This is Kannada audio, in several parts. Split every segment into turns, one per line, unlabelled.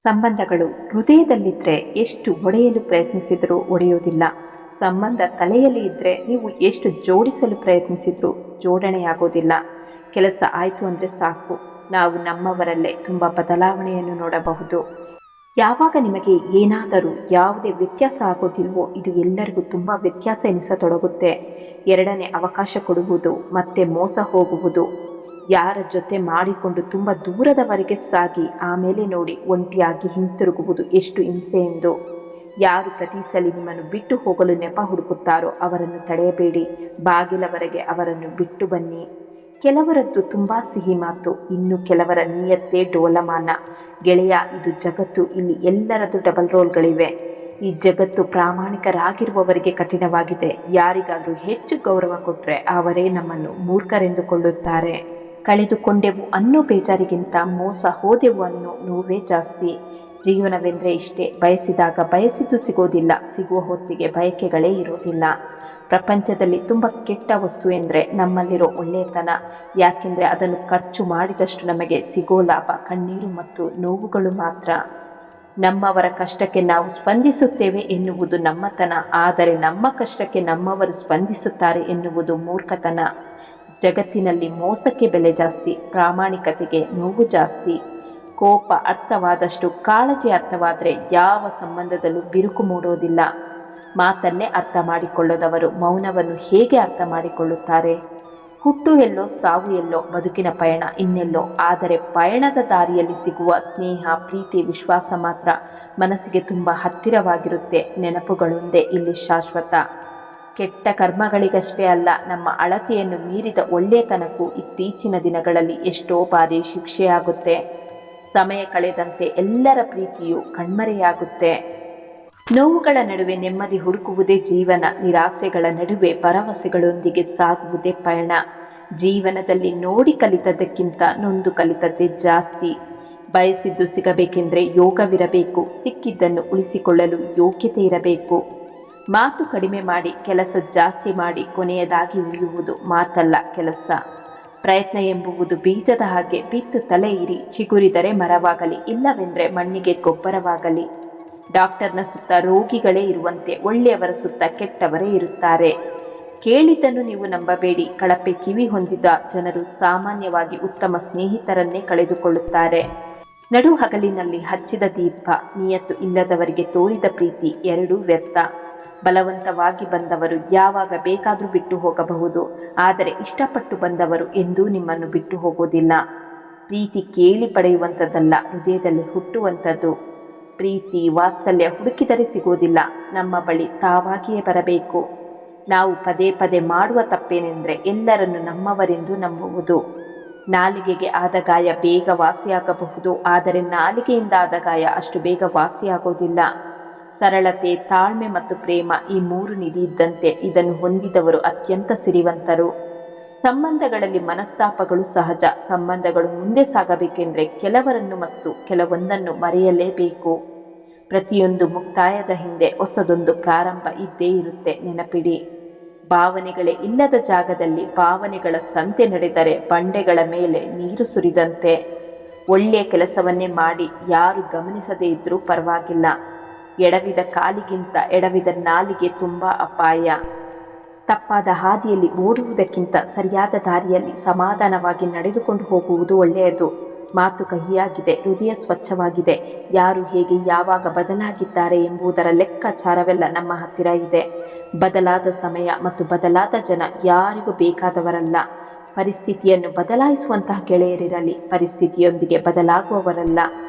ಸಂಬಂಧಗಳು ಹೃದಯದಲ್ಲಿದ್ದರೆ ಎಷ್ಟು ಒಡೆಯಲು ಪ್ರಯತ್ನಿಸಿದರೂ ಒಡೆಯುವುದಿಲ್ಲ. ಸಂಬಂಧ ತಲೆಯಲ್ಲಿ ಇದ್ದರೆ ನೀವು ಎಷ್ಟು ಜೋಡಿಸಲು ಪ್ರಯತ್ನಿಸಿದರೂ ಜೋಡಣೆಯಾಗೋದಿಲ್ಲ. ಕೆಲಸ ಆಯಿತು ಅಂದರೆ ಸಾಕು, ನಾವು ನಮ್ಮವರಲ್ಲೇ ತುಂಬ ಬದಲಾವಣೆಯನ್ನು ನೋಡಬಹುದು. ಯಾವಾಗ ನಿಮಗೆ ಏನಾದರೂ ಯಾವುದೇ ವ್ಯತ್ಯಾಸ ಆಗೋದಿಲ್ವೋ ಇದು ಎಲ್ಲರಿಗೂ ತುಂಬ ವ್ಯತ್ಯಾಸ ಎನಿಸತೊಡಗುತ್ತೆ. ಎರಡನೇ ಅವಕಾಶ ಕೊಡುವುದು ಮತ್ತೆ ಮೋಸ ಹೋಗುವುದು, ಯಾರ ಜೊತೆ ಮಾಡಿಕೊಂಡು ತುಂಬ ದೂರದವರೆಗೆ ಸಾಗಿ ಆಮೇಲೆ ನೋಡಿ ಒಂಟಿಯಾಗಿ ಹಿಂತಿರುಗುವುದು ಎಷ್ಟು ಹಿಂಸೆ ಎಂದು. ಯಾರು ಪ್ರತಿ ಸಲ ನಿಮ್ಮನ್ನು ಬಿಟ್ಟು ಹೋಗಲು ನೆಪ ಹುಡುಕುತ್ತಾರೋ ಅವರನ್ನು ತಡೆಯಬೇಡಿ, ಬಾಗಿಲವರೆಗೆ ಅವರನ್ನು ಬಿಟ್ಟು ಬನ್ನಿ. ಕೆಲವರದ್ದು ತುಂಬ ಸಿಹಿ ಮಾತು, ಇನ್ನು ಕೆಲವರ ನಿಯತ್ತೇ ಡೋಲಮಾನ. ಗೆಳೆಯ, ಇದು ಜಗತ್ತು, ಇಲ್ಲಿ ಎಲ್ಲರದ್ದು ಡಬಲ್ ರೋಲ್ಗಳಿವೆ. ಈ ಜಗತ್ತು ಪ್ರಾಮಾಣಿಕರಾಗಿರುವವರಿಗೆ ಕಠಿಣವಾಗಿದೆ. ಯಾರಿಗಾದರೂ ಹೆಚ್ಚು ಗೌರವ ಕೊಟ್ಟರೆ ಅವರೇ ನಮ್ಮನ್ನು ಮೂರ್ಖರೆಂದುಕೊಳ್ಳುತ್ತಾರೆ. ಕಳೆದುಕೊಂಡೆವು ಅನ್ನೋ ಬೇಜಾರಿಗಿಂತ ಮೋಸ ಹೋದೆವು ಅನ್ನೋ ನೋವೇ ಜಾಸ್ತಿ. ಜೀವನವೆಂದರೆ ಇಷ್ಟೇ, ಬಯಸಿದಾಗ ಬಯಸಿದ್ದು ಸಿಗೋದಿಲ್ಲ, ಸಿಗುವ ಹೊತ್ತಿಗೆ ಬಯಕೆಗಳೇ ಇರೋದಿಲ್ಲ. ಪ್ರಪಂಚದಲ್ಲಿ ತುಂಬ ಕೆಟ್ಟ ವಸ್ತು ಎಂದರೆ ನಮ್ಮಲ್ಲಿರೋ ಒಳ್ಳೆಯತನ. ಯಾಕೆಂದರೆ ಅದನ್ನು ಖರ್ಚು ಮಾಡಿದಷ್ಟು ನಮಗೆ ಸಿಗೋ ಲಾಭ ಕಣ್ಣೀರು ಮತ್ತು ನೋವುಗಳು ಮಾತ್ರ. ನಮ್ಮವರ ಕಷ್ಟಕ್ಕೆ ನಾವು ಸ್ಪಂದಿಸುತ್ತೇವೆ ಎನ್ನುವುದು ನಮ್ಮತನ, ಆದರೆ ನಮ್ಮ ಕಷ್ಟಕ್ಕೆ ನಮ್ಮವರು ಸ್ಪಂದಿಸುತ್ತಾರೆ ಎನ್ನುವುದು ಮೂರ್ಖತನ. ಜಗತ್ತಿನಲ್ಲಿ ಮೋಸಕ್ಕೆ ಬೆಲೆ ಜಾಸ್ತಿ, ಪ್ರಾಮಾಣಿಕತೆಗೆ ನೋವು ಜಾಸ್ತಿ. ಕೋಪ ಅರ್ಥವಾದಷ್ಟು ಕಾಳಜಿ ಅರ್ಥವಾದರೆ ಯಾವ ಸಂಬಂಧದಲ್ಲೂ ಬಿರುಕು ಮೂಡೋದಿಲ್ಲ. ಮಾತನ್ನೇ ಅರ್ಥ ಮಾಡಿಕೊಳ್ಳದವರು ಮೌನವನ್ನು ಹೇಗೆ ಅರ್ಥ ಮಾಡಿಕೊಳ್ಳುತ್ತಾರೆ? ಹುಟ್ಟು ಎಲ್ಲೋ, ಸಾವು ಎಲ್ಲೋ, ಬದುಕಿನ ಪಯಣ ಇನ್ನೆಲ್ಲೋ. ಆದರೆ ಪಯಣದ ದಾರಿಯಲ್ಲಿ ಸಿಗುವ ಸ್ನೇಹ, ಪ್ರೀತಿ, ವಿಶ್ವಾಸ ಮಾತ್ರ ಮನಸ್ಸಿಗೆ ತುಂಬ ಹತ್ತಿರವಾಗಿರುತ್ತೆ. ನೆನಪುಗಳೊಂದೇ ಇಲ್ಲಿ ಶಾಶ್ವತ. ಕೆಟ್ಟ ಕರ್ಮಗಳಿಗಷ್ಟೇ ಅಲ್ಲ, ನಮ್ಮ ಅಳತೆಯನ್ನು ಮೀರಿದ ಒಳ್ಳೆಯತನಕ್ಕೂ ಇತ್ತೀಚಿನ ದಿನಗಳಲ್ಲಿ ಎಷ್ಟೋ ಬಾರಿ ಶಿಕ್ಷೆಯಾಗುತ್ತೆ. ಸಮಯ ಕಳೆದಂತೆ ಎಲ್ಲರ ಪ್ರೀತಿಯು ಕಣ್ಮರೆಯಾಗುತ್ತೆ. ನೋವುಗಳ ನಡುವೆ ನೆಮ್ಮದಿ ಹುಡುಕುವುದೇ ಜೀವನ, ನಿರಾಸೆಗಳ ನಡುವೆ ಭರವಸೆಗಳೊಂದಿಗೆ ಸಾಗುವುದೇ ಪಯಣ. ಜೀವನದಲ್ಲಿ ನೋಡಿ ಕಲಿತದ್ದಕ್ಕಿಂತ ನೊಂದು ಕಲಿತದ್ದೇ ಜಾಸ್ತಿ. ಬಯಸಿದ್ದು ಸಿಗಬೇಕೆಂದರೆ ಯೋಗವಿರಬೇಕು, ಸಿಕ್ಕಿದ್ದನ್ನು ಉಳಿಸಿಕೊಳ್ಳಲು ಯೋಗ್ಯತೆ ಇರಬೇಕು. ಮಾತು ಕಡಿಮೆ ಮಾಡಿ ಕೆಲಸ ಜಾಸ್ತಿ ಮಾಡಿ ಕೊನೆಯದಾಗಿ ಉಳಿಯುವುದು ಮಾತಲ್ಲ, ಕೆಲಸ. ಪ್ರಯತ್ನ ಎಂಬುವುದು ಬೀಜದ ಹಾಗೆ, ಬಿತ್ತು ತಲೆ ಇರಿ, ಚಿಗುರಿದರೆ ಮರವಾಗಲಿ, ಇಲ್ಲವೆಂದರೆ ಮಣ್ಣಿಗೆ ಗೊಬ್ಬರವಾಗಲಿ. ಡಾಕ್ಟರ್ನ ಸುತ್ತ ರೋಗಿಗಳೇ ಇರುವಂತೆ ಒಳ್ಳೆಯವರ ಸುತ್ತ ಕೆಟ್ಟವರೇ ಇರುತ್ತಾರೆ. ಕೇಳಿದ್ದನ್ನು ನೀವು ನಂಬಬೇಡಿ. ಕಳಪೆ ಕಿವಿ ಹೊಂದಿದ ಜನರು ಸಾಮಾನ್ಯವಾಗಿ ಉತ್ತಮ ಸ್ನೇಹಿತರನ್ನೇ ಕಳೆದುಕೊಳ್ಳುತ್ತಾರೆ. ನಡು ಹಗಲಿನಲ್ಲಿ ಹಚ್ಚಿದ ದೀಪ, ನಿಯತ್ತು ಇಲ್ಲದವರಿಗೆ ತೋರಿದ ಪ್ರೀತಿ ಎರಡೂ ವ್ಯರ್ಥ. ಬಲವಂತವಾಗಿ ಬಂದವರು ಯಾವಾಗ ಬೇಕಾದರೂ ಬಿಟ್ಟು ಹೋಗಬಹುದು, ಆದರೆ ಇಷ್ಟಪಟ್ಟು ಬಂದವರು ಎಂದೂ ನಿಮ್ಮನ್ನು ಬಿಟ್ಟು ಹೋಗೋದಿಲ್ಲ. ಪ್ರೀತಿ ಕೇಳಿ ಪಡೆಯುವಂಥದ್ದಲ್ಲ, ಹೃದಯದಲ್ಲಿ ಹುಟ್ಟುವಂಥದ್ದು. ಪ್ರೀತಿ, ವಾತ್ಸಲ್ಯ ಹುಡುಕಿದರೆ ಸಿಗೋದಿಲ್ಲ, ನಮ್ಮ ಬಳಿ ತಾವಾಗಿಯೇ ಬರಬೇಕು. ನಾವು ಪದೇ ಪದೇ ಮಾಡುವ ತಪ್ಪೇನೆಂದರೆ ಎಲ್ಲರನ್ನು ನಮ್ಮವರೆಂದು ನಂಬುವುದು. ನಾಲಿಗೆಗೆ ಆದ ಗಾಯ ಬೇಗ ವಾಸಿಯಾಗಬಹುದು, ಆದರೆ ನಾಲಿಗೆಯಿಂದ ಆದ ಗಾಯ ಅಷ್ಟು ಬೇಗ ವಾಸಿಯಾಗೋದಿಲ್ಲ. ಸರಳತೆ, ತಾಳ್ಮೆ ಮತ್ತು ಪ್ರೇಮ ಈ ಮೂರು ನಿಧಿ ಇದ್ದಂತೆ. ಇದನ್ನು ಹೊಂದಿದವರು ಅತ್ಯಂತ ಸಿರಿವಂತರು. ಸಂಬಂಧಗಳಲ್ಲಿ ಮನಸ್ತಾಪಗಳು ಸಹಜ. ಸಂಬಂಧಗಳು ಮುಂದೆ ಸಾಗಬೇಕೆಂದರೆ ಕೆಲವರನ್ನು ಮತ್ತು ಕೆಲವೊಂದನ್ನು ಮರೆಯಲೇಬೇಕು. ಪ್ರತಿಯೊಂದು ಮುಕ್ತಾಯದ ಹಿಂದೆ ಹೊಸದೊಂದು ಪ್ರಾರಂಭ ಇದ್ದೇ ಇರುತ್ತೆ, ನೆನಪಿಡಿ. ಭಾವನೆಗಳೇ ಇಲ್ಲದ ಜಾಗದಲ್ಲಿ ಭಾವನೆಗಳ ಸಂತೆ ನಡೆದರೆ ಬಂಡೆಗಳ ಮೇಲೆ ನೀರು ಸುರಿದಂತೆ. ಒಳ್ಳೆಯ ಕೆಲಸವನ್ನೇ ಮಾಡಿ, ಯಾರು ಗಮನಿಸದೇ ಇದ್ರೂ ಪರವಾಗಿಲ್ಲ. ಎಡವಿದ ಕಾಲಿಗಿಂತ ಎಡವಿದ ನಾಲಿಗೆ ತುಂಬ ಅಪಾಯ. ತಪ್ಪಾದ ಹಾದಿಯಲ್ಲಿ ಓಡುವುದಕ್ಕಿಂತ ಸರಿಯಾದ ದಾರಿಯಲ್ಲಿ ಸಮಾಧಾನವಾಗಿ ನಡೆದುಕೊಂಡು ಹೋಗುವುದು ಒಳ್ಳೆಯದು. ಮಾತು ಕಹಿಯಾಗಿದೆ, ಹೃದಯ ಸ್ವಚ್ಛವಾಗಿದೆ. ಯಾರು ಹೇಗೆ ಯಾವಾಗ ಬದಲಾಗಿದ್ದಾರೆ ಎಂಬುದರ ಲೆಕ್ಕಾಚಾರವೆಲ್ಲ ನಮ್ಮ ಹತ್ತಿರ ಇದೆ. ಬದಲಾದ ಸಮಯ ಮತ್ತು ಬದಲಾದ ಜನ ಯಾರಿಗೂ ಬೇಕಾದವರಲ್ಲ. ಪರಿಸ್ಥಿತಿಯನ್ನು ಬದಲಾಯಿಸುವಂತಹ ಗೆಳೆಯರಿರಲಿ, ಪರಿಸ್ಥಿತಿಯೊಂದಿಗೆ ಬದಲಾಗುವವರಲ್ಲ.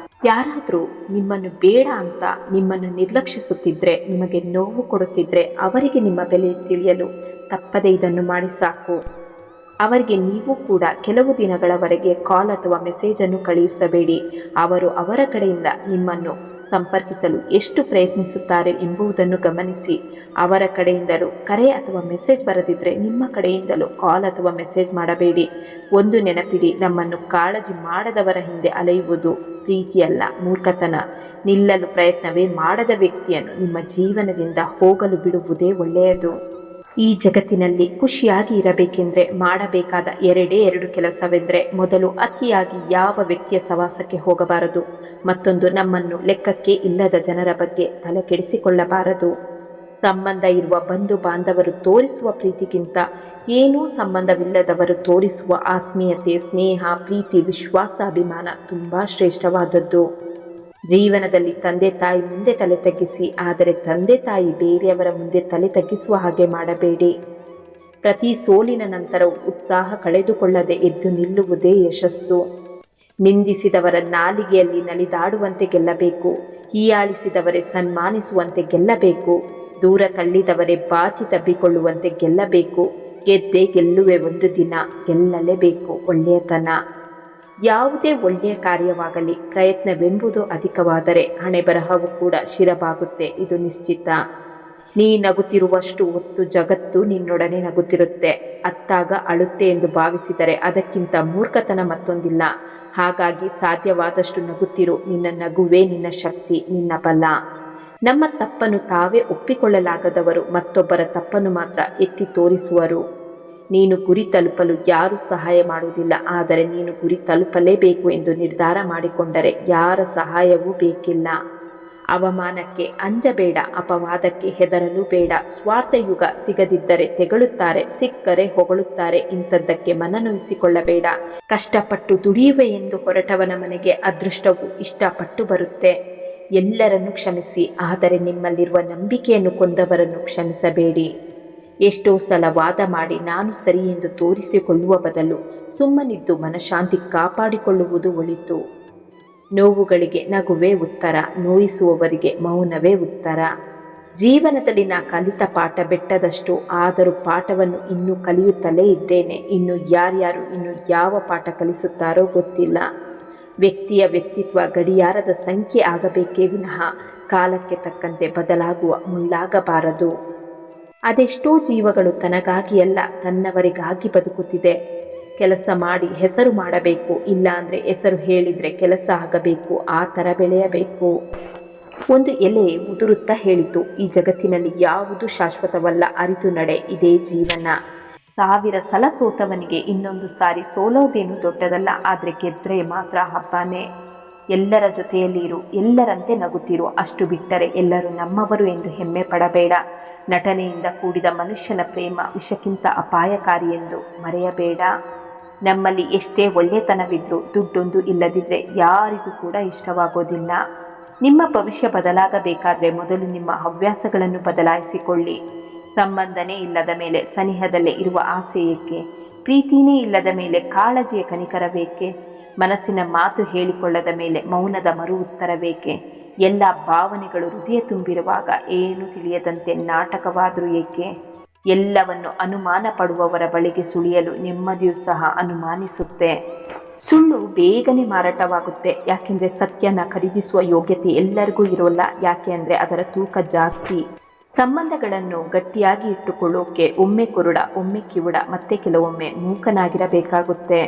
ಯಾರಾದರೂ ನಿಮ್ಮನ್ನು ಬೇಡ ಅಂತ ನಿಮ್ಮನ್ನು ನಿರ್ಲಕ್ಷಿಸುತ್ತಿದ್ದರೆ, ನಿಮಗೆ ನೋವು ಕೊಡುತ್ತಿದ್ದರೆ ಅವರಿಗೆ ನಿಮ್ಮ ಬೆಲೆ ತಿಳಿಯಲು ತಪ್ಪದೇ ಇದನ್ನು ಮಾಡಿ ಸಾಕು. ಅವರಿಗೆ ನೀವು ಕೂಡ ಕೆಲವು ದಿನಗಳವರೆಗೆ ಕಾಲ್ ಅಥವಾ ಮೆಸೇಜನ್ನು ಕಳುಹಿಸಬೇಡಿ. ಅವರು ಅವರ ಕಡೆಯಿಂದ ನಿಮ್ಮನ್ನು ಸಂಪರ್ಕಿಸಲು ಎಷ್ಟು ಪ್ರಯತ್ನಿಸುತ್ತಾರೆ ಎಂಬುದನ್ನು ಗಮನಿಸಿ. ಅವರ ಕಡೆಯಿಂದಲೂ ಕರೆ ಅಥವಾ ಮೆಸೇಜ್ ಬರದಿದ್ದರೆ ನಿಮ್ಮ ಕಡೆಯಿಂದಲೂ ಕಾಲ್ ಅಥವಾ ಮೆಸೇಜ್ ಮಾಡಬೇಡಿ. ಒಂದು ನೆನಪಿಡಿ, ನಮ್ಮನ್ನು ಕಾಳಜಿ ಮಾಡದವರ ಹಿಂದೆ ಅಲೆಯುವುದು ಪ್ರೀತಿಯಲ್ಲ, ಮೂರ್ಖತನ. ನಿಲ್ಲಲು ಪ್ರಯತ್ನವೇ ಮಾಡದ ವ್ಯಕ್ತಿಯನ್ನು ನಿಮ್ಮ ಜೀವನದಿಂದ ಹೋಗಲು ಬಿಡುವುದೇ ಒಳ್ಳೆಯದು. ಈ ಜಗತ್ತಿನಲ್ಲಿ ಖುಷಿಯಾಗಿ ಇರಬೇಕೆಂದ್ರೆ ಮಾಡಬೇಕಾದ ಎರಡು ಕೆಲಸವೆಂದರೆ, ಮೊದಲು ಅತಿಯಾಗಿ ಯಾವ ವ್ಯಕ್ತಿಯ ಸವಾಸಕ್ಕೆ ಹೋಗಬಾರದು, ಮತ್ತೊಂದು ನಮ್ಮನ್ನು ಲೆಕ್ಕಕ್ಕೆ ಇಲ್ಲದ ಜನರ ಬಗ್ಗೆ ತಲೆ ಕೆಡಿಸಿಕೊಳ್ಳಬಾರದು. ಸಂಬಂಧ ಇರುವ ಬಂಧು ಬಾಂಧವರು ತೋರಿಸುವ ಪ್ರೀತಿಗಿಂತ ಏನೂ ಸಂಬಂಧವಿಲ್ಲದವರು ತೋರಿಸುವ ಆತ್ಮೀಯತೆ, ಸ್ನೇಹ, ಪ್ರೀತಿ, ವಿಶ್ವಾಸ, ಅಭಿಮಾನ ತುಂಬ ಶ್ರೇಷ್ಠವಾದದ್ದು. ಜೀವನದಲ್ಲಿ ತಂದೆ ತಾಯಿ ಮುಂದೆ ತಲೆ ತಗ್ಗಿಸಿ, ಆದರೆ ತಂದೆ ತಾಯಿ ಬೇರೆಯವರ ಮುಂದೆ ತಲೆ ತಗ್ಗಿಸುವ ಹಾಗೆ ಮಾಡಬೇಡಿ. ಪ್ರತಿ ಸೋಲಿನ ನಂತರವೂ ಉತ್ಸಾಹ ಕಳೆದುಕೊಳ್ಳದೆ ಎದ್ದು ನಿಲ್ಲುವುದೇ ಯಶಸ್ಸು. ನಿಂದಿಸಿದವರ ನಾಲಿಗೆಯಲ್ಲಿ ನಲಿದಾಡುವಂತೆ ಗೆಲ್ಲಬೇಕು, ಹೀಯಾಳಿಸಿದವರೇ ಸನ್ಮಾನಿಸುವಂತೆ ಗೆಲ್ಲಬೇಕು, ದೂರ ತಳ್ಳಿದವರೇ ಬಾಚಿ ತಬ್ಬಿಕೊಳ್ಳುವಂತೆ ಗೆಲ್ಲಬೇಕು. ಗೆದ್ದೇ ಗೆಲ್ಲುವೆ ಒಂದು ದಿನ, ಗೆಲ್ಲಲೇಬೇಕು ಒಳ್ಳೆಯತನ. ಯಾವುದೇ ಒಳ್ಳೆಯ ಕಾರ್ಯವಾಗಲಿ ಪ್ರಯತ್ನವೆಂಬುದು ಅಧಿಕವಾದರೆ ಹಣೆ ಬರಹವು ಕೂಡ ಶಿರಬಾಗುತ್ತೆ, ಇದು ನಿಶ್ಚಿತ. ನೀ ನಗುತ್ತಿರುವಷ್ಟು ಹೊತ್ತು ಜಗತ್ತು ನಿನ್ನೊಡನೆ ನಗುತ್ತಿರುತ್ತೆ. ಅತ್ತಾಗ ಅಳುತ್ತೆ ಎಂದು ಭಾವಿಸಿದರೆ ಅದಕ್ಕಿಂತ ಮೂರ್ಖತನ ಮತ್ತೊಂದಿಲ್ಲ. ಹಾಗಾಗಿ ಸಾಧ್ಯವಾದಷ್ಟು ನಗುತ್ತಿರು. ನಿನ್ನ ನಗುವೇ ನಿನ್ನ ಶಕ್ತಿ, ನಿನ್ನ ಬಲ. ನಮ್ಮ ತಪ್ಪನ್ನು ತಾವೇ ಒಪ್ಪಿಕೊಳ್ಳಲಾಗದವರು ಮತ್ತೊಬ್ಬರ ತಪ್ಪನ್ನು ಮಾತ್ರ ಎತ್ತಿ ತೋರಿಸುವರು. ನೀನು ಗುರಿ ತಲುಪಲು ಯಾರೂ ಸಹಾಯ ಮಾಡುವುದಿಲ್ಲ, ಆದರೆ ನೀನು ಗುರಿ ತಲುಪಲೇಬೇಕು ಎಂದು ನಿರ್ಧಾರ ಮಾಡಿಕೊಂಡರೆ ಯಾರ ಸಹಾಯವೂ ಬೇಕಿಲ್ಲ. ಅವಮಾನಕ್ಕೆ ಅಂಜಬೇಡ, ಅಪವಾದಕ್ಕೆ ಹೆದರಲು ಬೇಡ. ಸ್ವಾರ್ಥಯುಗ ಸಿಗದಿದ್ದರೆ ತೆಗಳುತ್ತಾರೆ, ಸಿಕ್ಕರೆ ಹೊಗಳುತ್ತಾರೆ. ಇಂಥದ್ದಕ್ಕೆ ಮನನೊಲಿಸಿಕೊಳ್ಳಬೇಡ. ಕಷ್ಟಪಟ್ಟು ದುಡಿಯುವೆ ಎಂದು ಹೊರಟವನ ಮನೆಗೆ ಅದೃಷ್ಟವು ಇಷ್ಟಪಟ್ಟು ಬರುತ್ತೆ. ಎಲ್ಲರನ್ನೂ ಕ್ಷಮಿಸಿ, ಆದರೆ ನಿಮ್ಮಲ್ಲಿರುವ ನಂಬಿಕೆಯನ್ನು ಕೊಂದವರನ್ನು ಕ್ಷಮಿಸಬೇಡಿ. ಎಷ್ಟೋ ಸಲ ವಾದ ಮಾಡಿ ನಾನು ಸರಿ ಎಂದು ತೋರಿಸಿಕೊಳ್ಳುವ ಬದಲು ಸುಮ್ಮನಿದ್ದು ಮನಃಶಾಂತಿ ಕಾಪಾಡಿಕೊಳ್ಳುವುದು ಒಳಿತು. ನೋವುಗಳಿಗೆ ನಗುವೇ ಉತ್ತರ, ನೋಯಿಸುವವರಿಗೆ ಮೌನವೇ ಉತ್ತರ. ಜೀವನದಲ್ಲಿ ನಾ ಕಲಿತ ಪಾಠ ಬೆಟ್ಟದಷ್ಟು, ಆದರೂ ಪಾಠವನ್ನು ಇನ್ನೂ ಕಲಿಯುತ್ತಲೇ ಇದ್ದೇನೆ. ಇನ್ನು ಯಾರ್ಯಾರು ಇನ್ನು ಯಾವ ಪಾಠ ಕಲಿಸುತ್ತಾರೋ ಗೊತ್ತಿಲ್ಲ. ವ್ಯಕ್ತಿಯ ವ್ಯಕ್ತಿತ್ವ ಗಡಿಯಾರದ ಸಂಖ್ಯೆ ಆಗಬೇಕೇ ವಿನಃ ಕಾಲಕ್ಕೆ ತಕ್ಕಂತೆ ಬದಲಾಗುವ ಮುಳ್ಳಾಗಬಾರದು. ಅದೆಷ್ಟೋ ಜೀವಗಳು ತನಗಾಗಿ ಅಲ್ಲ, ತನ್ನವರಿಗಾಗಿ ಬದುಕುತ್ತಿದೆ. ಕೆಲಸ ಮಾಡಿ ಹೆಸರು ಮಾಡಬೇಕು, ಇಲ್ಲ ಅಂದರೆ ಹೆಸರು ಹೇಳಿದರೆ ಕೆಲಸ ಆಗಬೇಕು, ಆ ಥರ ಬೆಳೆಯಬೇಕು. ಒಂದು ಎಲೆ ಉದುರುತ್ತಾ ಹೇಳಿತು, ಈ ಜಗತ್ತಿನಲ್ಲಿ ಯಾವುದು ಶಾಶ್ವತವಲ್ಲ, ಅರಿತು ನಡೆ, ಇದೇ ಜೀವನ. 1000 ಸಲ ಸೋತವನಿಗೆ ಇನ್ನೊಂದು ಸಾರಿ ಸೋಲೋದೇನು ದೊಡ್ಡದಲ್ಲ, ಆದರೆ ಗೆದ್ರೆ ಮಾತ್ರ ಹಬ್ಬನೇ. ಎಲ್ಲರ ಜೊತೆಯಲ್ಲಿ ಇರು, ಎಲ್ಲರಂತೆ ನಗುತ್ತಿರು. ಅಷ್ಟು ಬಿಟ್ಟರೆ ಎಲ್ಲರೂ ನಮ್ಮವರು ಎಂದು ಹೆಮ್ಮೆ ಪಡಬೇಡ. ನಟನೆಯಿಂದ ಕೂಡಿದ ಮನುಷ್ಯನ ಪ್ರೇಮ ವಿಷಕ್ಕಿಂತ ಅಪಾಯಕಾರಿ ಎಂದು ಮರೆಯಬೇಡ. ನಮ್ಮಲ್ಲಿ ಎಷ್ಟೇ ಒಳ್ಳೆತನವಿದ್ರೂ ದುಡ್ಡೊಂದು ಇಲ್ಲದಿದ್ದರೆ ಯಾರಿಗೂ ಕೂಡ ಇಷ್ಟವಾಗೋದಿಲ್ಲ. ನಿಮ್ಮ ಭವಿಷ್ಯ ಬದಲಾಗಬೇಕಾದ್ರೆ ಮೊದಲು ನಿಮ್ಮ ಹವ್ಯಾಸಗಳನ್ನು ಬದಲಾಯಿಸಿಕೊಳ್ಳಿ. ಸಂಬಂಧನೇ ಇಲ್ಲದ ಮೇಲೆ ಸನಿಹದಲ್ಲೇ ಇರುವ ಆಸೆ ಏಕೆ? ಪ್ರೀತಿನೇ ಇಲ್ಲದ ಮೇಲೆ ಕಾಳಜಿಯ ಕನಿಕರಬೇಕೆ? ಮನಸ್ಸಿನ ಮಾತು ಹೇಳಿಕೊಳ್ಳದ ಮೇಲೆ ಮೌನದ ಮರು ಉತ್ತರಬೇಕೆ? ಎಲ್ಲ ಭಾವನೆಗಳು ಹೃದಯ ತುಂಬಿರುವಾಗ ಏನು ತಿಳಿಯದಂತೆ ನಾಟಕವಾದರೂ ಏಕೆ? ಎಲ್ಲವನ್ನು ಅನುಮಾನ ಪಡುವವರ ಬಳಿಗೆ ಸುಳಿಯಲು ನೆಮ್ಮದಿಯೂ ಸಹ ಅನುಮಾನಿಸುತ್ತೆ. ಸುಳ್ಳು ಬೇಗನೆ ಮಾರಾಟವಾಗುತ್ತೆ, ಯಾಕೆಂದರೆ ಸತ್ಯನ ಖರೀದಿಸುವ ಯೋಗ್ಯತೆ ಎಲ್ಲರಿಗೂ ಇರೋಲ್ಲ. ಯಾಕೆ ಅಂದರೆ ಅದರ ತೂಕ ಜಾಸ್ತಿ. ಸಂಬಂಧಗಳನ್ನು ಗಟ್ಟಿಯಾಗಿ ಇಟ್ಟುಕೊಳ್ಳೋಕೆ ಒಮ್ಮೆ ಕುರುಡ, ಒಮ್ಮೆ ಕಿವುಡ, ಮತ್ತೆ ಕೆಲವೊಮ್ಮೆ ಮೂಕನಾಗಿರಬೇಕಾಗುತ್ತೆ.